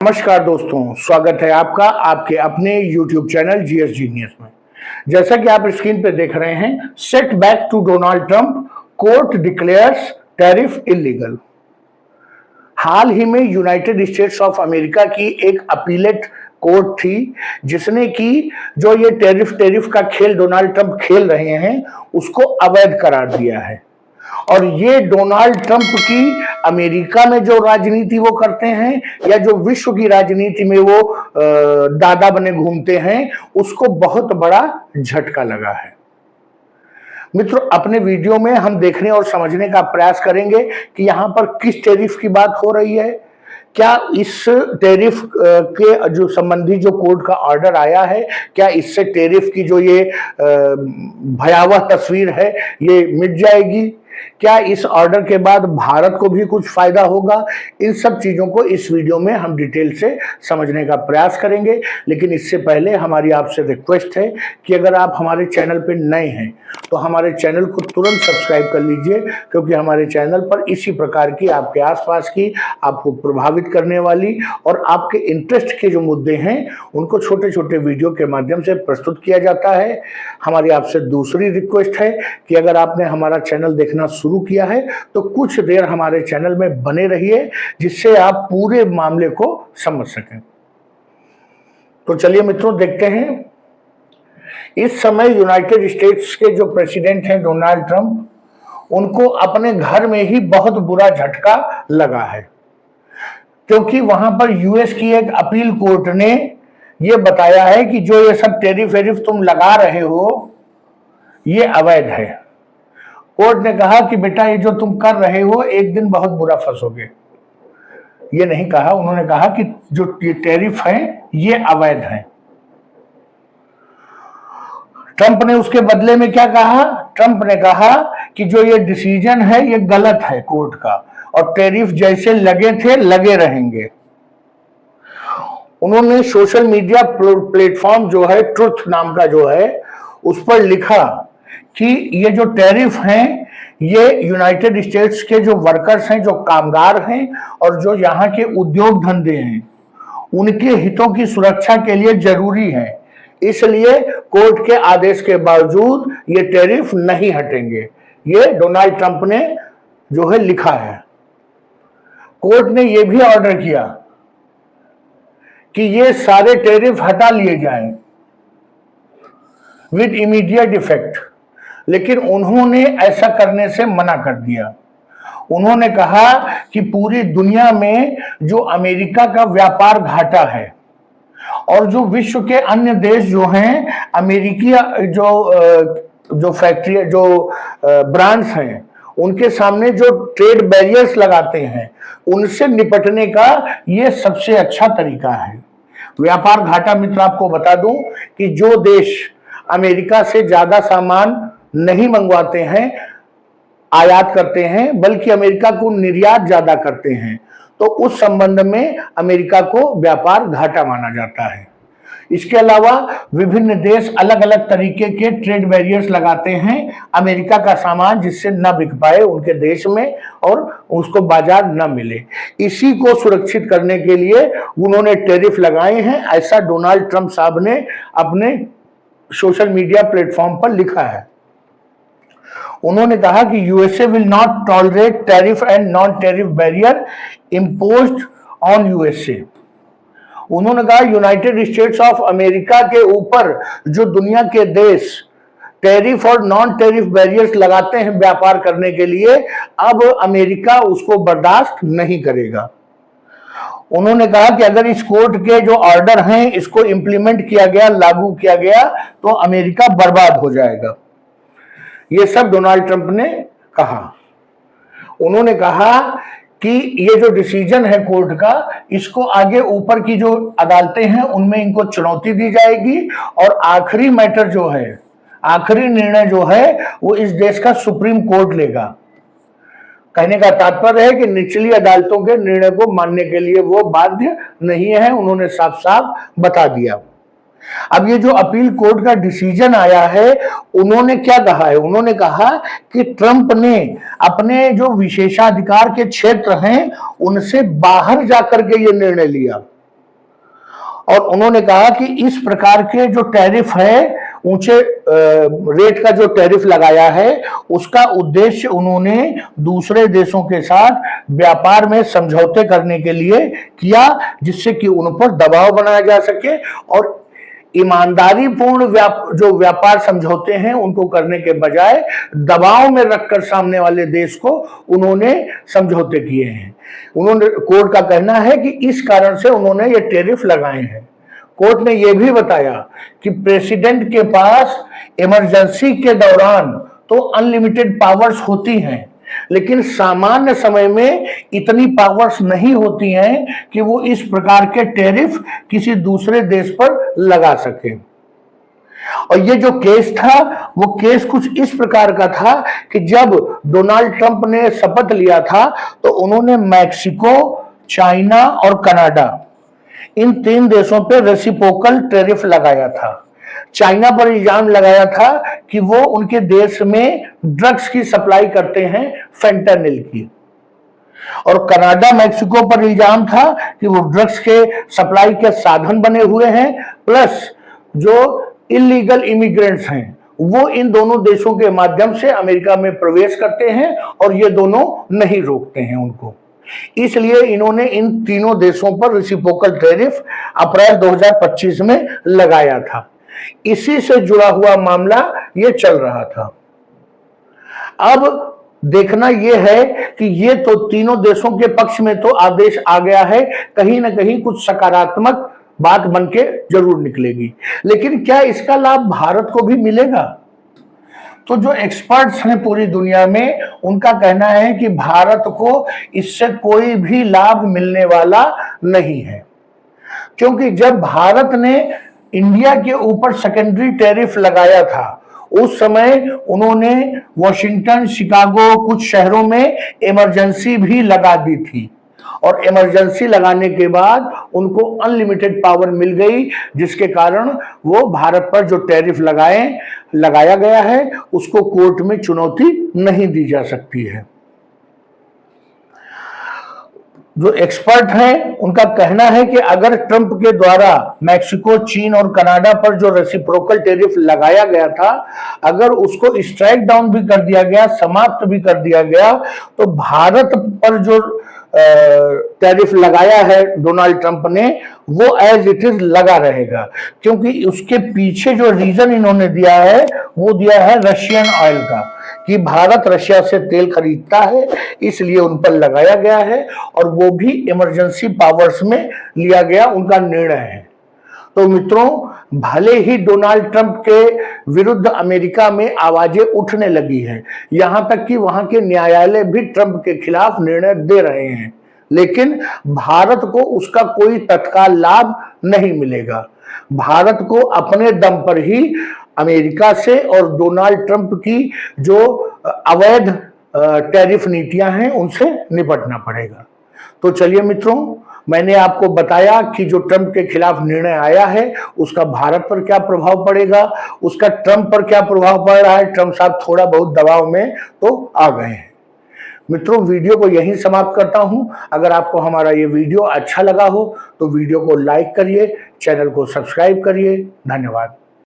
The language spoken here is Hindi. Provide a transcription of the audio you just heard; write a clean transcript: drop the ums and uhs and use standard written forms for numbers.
नमस्कार दोस्तों, स्वागत है आपका आपके अपने YouTube चैनल जीएस जीनियस में। जैसा कि आप स्क्रीन पे देख रहे हैं, setback to Donald Trump, court declares tariff illegal. हाल ही में यूनाइटेड स्टेट्स ऑफ अमेरिका की एक अपीलेट कोर्ट थी जिसने की जो ये टैरिफ का खेल डोनाल्ड ट्रंप खेल रहे हैं उसको अवैध करार दिया है। और ये डोनाल्ड ट्रंप की अमेरिका में जो राजनीति वो करते हैं या जो विश्व की राजनीति में वो दादा बने घूमते हैं उसको बहुत बड़ा झटका लगा है। मित्रों, अपने वीडियो में हम देखने और समझने का प्रयास करेंगे कि यहाँ पर किस टैरिफ की बात हो रही है। क्या इस टैरिफ के जो संबंधी जो कोर्ट का ऑर्डर आया है, क्या इससे टैरिफ की जो ये भयावह तस्वीर है ये मिट जाएगी? क्या इस ऑर्डर के बाद भारत को भी कुछ फायदा होगा? इन सब चीजों को इस वीडियो में हम डिटेल से समझने का प्रयास करेंगे। लेकिन इससे पहले हमारी आपसे रिक्वेस्ट है कि अगर आप हमारे चैनल पर नए हैं तो हमारे चैनल को तुरंत सब्सक्राइब कर लीजिए, क्योंकि हमारे चैनल पर इसी प्रकार की आपके आसपास की आपको प्रभावित करने वाली और आपके इंटरेस्ट के जो मुद्दे हैं उनको छोटे छोटे वीडियो के माध्यम से प्रस्तुत किया जाता है। हमारी आपसे दूसरी रिक्वेस्ट है कि अगर आपने हमारा चैनल देखना शुरू किया है तो कुछ देर हमारे चैनल में बने रहिए, जिससे आप पूरे मामले को समझ सकें। तो चलिए मित्रों, देखते हैं। इस समय यूनाइटेड स्टेट्स के जो प्रेसिडेंट हैं डोनाल्ड ट्रंप, उनको अपने घर में ही बहुत बुरा झटका लगा है, क्योंकि वहां पर यूएस की एक अपील कोर्ट ने यह बताया है कि जो ये सब टैरिफ तुम लगा रहे हो ये अवैध है। कोर्ट ने कहा कि बेटा ये जो तुम कर रहे हो एक दिन बहुत बुरा फंसोगे। ये नहीं कहा, उन्होंने कहा कि जो ये टैरिफ है ये अवैध है। ट्रंप ने उसके बदले में क्या कहा? ट्रंप ने कहा कि जो ये डिसीजन है ये गलत है कोर्ट का, और टैरिफ जैसे लगे थे लगे रहेंगे। उन्होंने सोशल मीडिया प्लेटफॉर्म जो है ट्रुथ नाम का जो है उस पर लिखा कि ये जो टैरिफ हैं ये यूनाइटेड स्टेट्स के जो वर्कर्स हैं, जो कामगार हैं और जो यहाँ के उद्योग धंधे हैं उनके हितों की सुरक्षा के लिए जरूरी है। इसलिए कोर्ट के आदेश के बावजूद ये टैरिफ नहीं हटेंगे। ये डोनाल्ड ट्रंप ने जो है लिखा है। कोर्ट ने यह भी ऑर्डर किया कि ये सारे टैरिफ हटा लिए जाएं विद इमीडिएट इफेक्ट, लेकिन उन्होंने ऐसा करने से मना कर दिया। उन्होंने कहा कि पूरी दुनिया में जो अमेरिका का व्यापार घाटा है और जो विश्व के अन्य देश जो हैं अमेरिकी जो फैक्ट्री जो ब्रांड्स हैं उनके सामने जो ट्रेड बैरियर्स लगाते हैं उनसे निपटने का ये सबसे अच्छा तरीका है। व्यापार घाटा, मित्र आपको बता दूं कि जो देश अमेरिका से ज्यादा सामान नहीं मंगवाते हैं, आयात करते हैं, बल्कि अमेरिका को निर्यात ज्यादा करते हैं, तो उस संबंध में अमेरिका को व्यापार घाटा माना जाता है। इसके अलावा विभिन्न देश अलग अलग तरीके के ट्रेड बैरियर्स लगाते हैं अमेरिका का सामान जिससे न बिक पाए उनके देश में और उसको बाजार न मिले। इसी को सुरक्षित करने के लिए उन्होंने टैरिफ लगाए हैं, ऐसा डोनाल्ड ट्रंप साहब ने अपने सोशल मीडिया प्लेटफॉर्म पर लिखा है। उन्होंने कहा कि USA will not tolerate tariff and non tariff barrier imposed on USA. उन्होंने कहा यूनाइटेड स्टेट्स ऑफ अमेरिका के ऊपर जो दुनिया के देश टैरिफ और नॉन टैरिफ बैरियर्स लगाते हैं व्यापार करने के लिए, अब अमेरिका उसको बर्दाश्त नहीं करेगा। उन्होंने कहा कि अगर इस कोर्ट के जो ऑर्डर हैं इसको इंप्लीमेंट किया गया, लागू किया गया, तो अमेरिका बर्बाद हो जाएगा। ये सब डोनाल्ड ट्रंप ने कहा। उन्होंने कहा कि ये जो डिसीजन है कोर्ट का, इसको आगे ऊपर की जो अदालतें हैं उनमें इनको चुनौती दी जाएगी और आखिरी मैटर जो है, आखिरी निर्णय जो है वो इस देश का सुप्रीम कोर्ट लेगा। कहने का तात्पर्य है कि निचली अदालतों के निर्णय को मानने के लिए वो बाध्य नहीं है, उन्होंने साफ साफ बता दिया। अब ये जो अपील कोर्ट का डिसीजन आया है, उन्होंने क्या कहा है? उन्होंने कहा कि ट्रंप ने अपने जो विशेषाधिकार के क्षेत्र हैं उनसे बाहर जाकर के ये निर्णय लिया। और उन्होंने कहा कि इस प्रकार के जो टैरिफ है, ऊंचे रेट का जो टैरिफ लगाया है, उसका उद्देश्य उन्होंने दूसरे देशों के साथ व्यापार में समझौते करने के लिए किया, जिससे कि उन पर दबाव बनाया जा सके और ईमानदारी पूर्ण जो व्यापार समझौते हैं उनको करने के बजाय दबाव में रखकर सामने वाले देश को उन्होंने समझौते किए हैं। उन्होंने, कोर्ट का कहना है कि इस कारण से उन्होंने ये टैरिफ लगाए हैं। कोर्ट ने यह भी बताया कि प्रेसिडेंट के पास इमरजेंसी के दौरान तो अनलिमिटेड पावर्स होती हैं, लेकिन सामान्य समय में इतनी पावर्स नहीं होती हैं कि वो इस प्रकार के टैरिफ किसी दूसरे देश पर लगा सके। और ये जो केस था वो केस कुछ इस प्रकार का था कि जब डोनाल्ड ट्रंप ने शपथ लिया था तो उन्होंने मैक्सिको, चाइना और कनाडा, इन 3 देशों पर रेसिप्रोकल टैरिफ लगाया था। चाइना पर इल्जाम लगाया था कि वो उनके देश में ड्रग्स की सप्लाई करते हैं, फेंटानिल की। और कनाडा, मैक्सिको पर इल्जाम था कि वो ड्रग्स के सप्लाई के साधन बने हुए हैं, प्लस जो इलीगल इमिग्रेंट्स हैं वो इन दोनों देशों के माध्यम से अमेरिका में प्रवेश करते हैं और ये दोनों नहीं रोकते हैं उनको। इसलिए इन्होंने इन तीनों देशों पर रेसिप्रोकल टैरिफ अप्रैल 2025 में लगाया था। इसी से जुड़ा हुआ मामला ये चल रहा था। अब देखना यह है कि ये तो तीनों देशों के पक्ष में तो आदेश आ गया है, कहीं ना कहीं कुछ सकारात्मक बात बनके जरूर निकलेगी, लेकिन क्या इसका लाभ भारत को भी मिलेगा? तो जो एक्सपर्ट्स हैं पूरी दुनिया में, उनका कहना है कि भारत को इससे कोई भी लाभ मिलने वाला नहीं है, क्योंकि जब भारत ने इंडिया के ऊपर सेकेंडरी टैरिफ लगाया था उस समय उन्होंने वॉशिंगटन, शिकागो, कुछ शहरों में इमरजेंसी भी लगा दी थी और इमरजेंसी लगाने के बाद उनको अनलिमिटेड पावर मिल गई, जिसके कारण वो भारत पर जो टैरिफ लगाया गया है उसको कोर्ट में चुनौती नहीं दी जा सकती है। जो एक्सपर्ट हैं उनका कहना है कि अगर ट्रंप के द्वारा मैक्सिको, चीन और कनाडा पर जो रेसिप्रोकल टैरिफ लगाया गया था, अगर उसको स्ट्राइक डाउन भी कर दिया गया, समाप्त भी कर दिया गया, तो भारत पर जो टैरिफ लगाया है डोनाल्ड ट्रंप ने वो एज इट इज लगा रहेगा, क्योंकि उसके पीछे जो रीजन इन्होंने दिया है वो दिया है रशियन ऑयल का, कि भारत रशिया से तेल खरीदता है इसलिए उन पर लगाया गया है और वो भी इमरजेंसी पावर्स में लिया गया उनका निर्णय है। तो मित्रों, भले ही डोनाल्ड ट्रंप के विरुद्ध अमेरिका में आवाजें उठने लगी हैं, यहां तक कि वहां के न्यायालय भी ट्रंप के खिलाफ निर्णय दे रहे हैं, लेकिन भारत को उसका कोई तत्काल लाभ नहीं मिलेगा। भारत को अपने दम पर ही अमेरिका से और डोनाल्ड ट्रंप की जो अवैध टैरिफ नीतियां हैं उनसे निपटना पड़ेगा। तो चलिए मित्रों, मैंने आपको बताया कि जो ट्रंप के खिलाफ निर्णय आया है उसका भारत पर क्या प्रभाव पड़ेगा, उसका ट्रंप पर क्या प्रभाव पड़ रहा है। ट्रंप साहब थोड़ा बहुत दबाव में तो आ गए हैं। मित्रों, वीडियो को यहीं समाप्त करता हूं। अगर आपको हमारा ये वीडियो अच्छा लगा हो तो वीडियो को लाइक करिए, चैनल को सब्सक्राइब करिए। धन्यवाद।